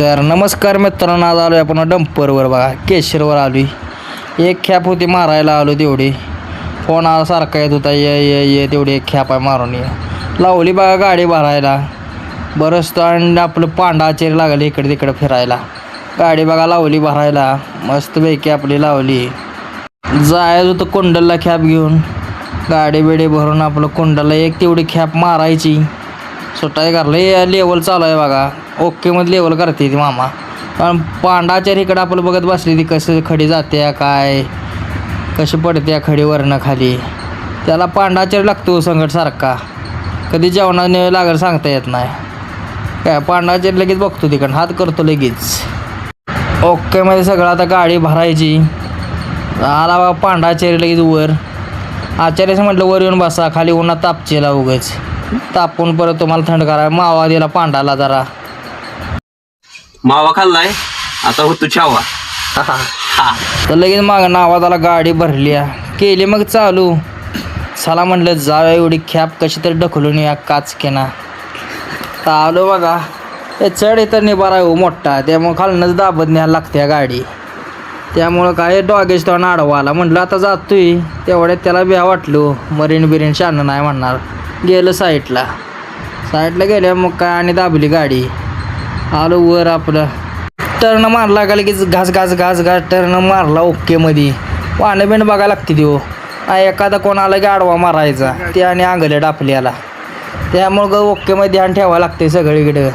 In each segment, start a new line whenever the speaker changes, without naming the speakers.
तर नमस्कार मित्रांनो, आज आलो आपण डंपरवर बघा, केशरवर आलो. एक खॅप होती मारायला आलो. तेवढी फोन आला सारखा येत होता, ये तेवढी एक खॅप आहे मारून ये. लावली बघा गाडी भरायला. बरंच तो आणि आपलं पांडा चेर लागले इकडे तिकडे फिरायला. गाडी बघा लावली भरायला, मस्तपैकी आपली लावली. जायचं होतं कुंडलला खॅप घेऊन. गाडी बिडी भरून आपलं कुंडलला एक तेवढी खॅप मारायची. सुटाय करलं लेवल चालू आहे बघा. ओके मध्ये लेवल करते ती मामा. पण पांडाच्या इकडं आपलं बघत बसली ती कसं खडी जाते, काय कशी पडते खडी वरनं खाली. त्याला पांडाचेर लागतो संकट सारखा. कधी जेवणाने लागल सांगता येत नाही. काय पांडाचेर लगेच बघतो तिकडं, हात करतो लगेच. ओके मध्ये सगळं आता गाडी भरायची. आला बा पांडाचेर लगेच वर. आचार्याचं म्हटलं वर येऊन बसा, खाली उन्हात तापचेला उगच. तापून परत तुम्हाला थंड करा. मावा दिला पांडाला जरा.
मावा खाल्लाय, आता होतो छावा.
तर लगेच माग नावादाला गाडी भरली केली. मग चालू चला म्हटलं जा, एवढी खॅप कशी तरी ढकलून या काचकेना. तर आलो बघा. हे चढ तर निबारा हो मोठा, त्यामुळं खालनंच दाबत न्यायला लागते गाडी. त्यामुळं काय डॉगेज तो आडवा आला. म्हटलं आता जातोय तेवढ्यात त्याला भ्या वाटलो. मरीन बिरीन शान नाही म्हणणार. गेलं साईडला गेल्या मग काय आणि दाबली गाडी. आलो वर. आपलं टर्न मारला का लगेच घास टर्न मारला. ओके मध्ये वाणं बिण बघायला लागते ती हो. एखादा कोण आला की आडवा मारायचा ते आणि आंगले डापल्याला. त्यामुळं ओके मध्ये ध्यान ठेवायला लागते सगळीकडं.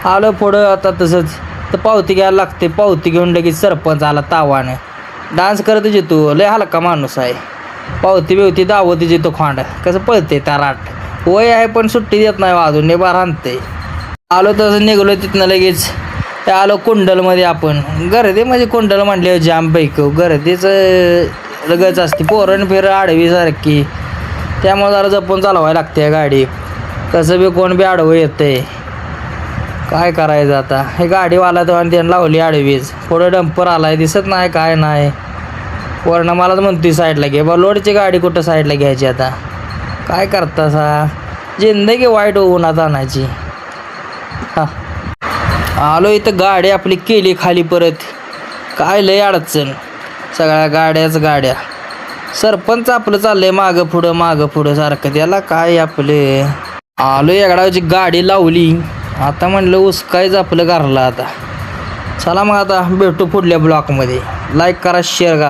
आलो पुढं आता तसंच. तर पावती घ्यायला लागते. पावती घेऊन लगेच सरपंच आला तावानं. डान्स करतच येतो, लय हलका माणूस आहे. पावती बिवती दावतीच येतो. खोंड कसं पळते त्या राट. वय आहे पण सुट्टी देत नाही अजून, नेबार आणते. आलो तसं निघलो तिथनं लगेच. आलो कुंडलमध्ये. आपण गर्दी म्हणजे कुंडल म्हटले जाम पैकी गर्दीचं लगच असते. पोरण फिर आडवी सारखी. त्यामुळे जरा जपून चालवायला लागते गाडी. कसं बी कोण बी आडवं येतंय. काय करायचं आता. हे गाडीवाला तो आणि त्यानं लावली आडवीच. पुढं डंपर आलाय, दिसत नाही काय नाही. वरनं मलाच म्हणतोय साईडला घे. बा लोडची गाडी कुठं साईडला घ्यायची आता. काय करता सा जिंदगी वाईट उन्हात आणायची. आलो इथं गाडी आपली केली खाली परत. काय लय अडचण. सगळ्या गाड्या. सरपंच आपलं चाललंय मागं पुढं सारखं. त्याला काय आपले. आलो एगडाची गाडी लावली. आता म्हणलं उसकायचं आपलं घरला आता. चला मग आता भेटू पुढल्या ब्लॉकमध्ये. लाईक करा, शेअर करा.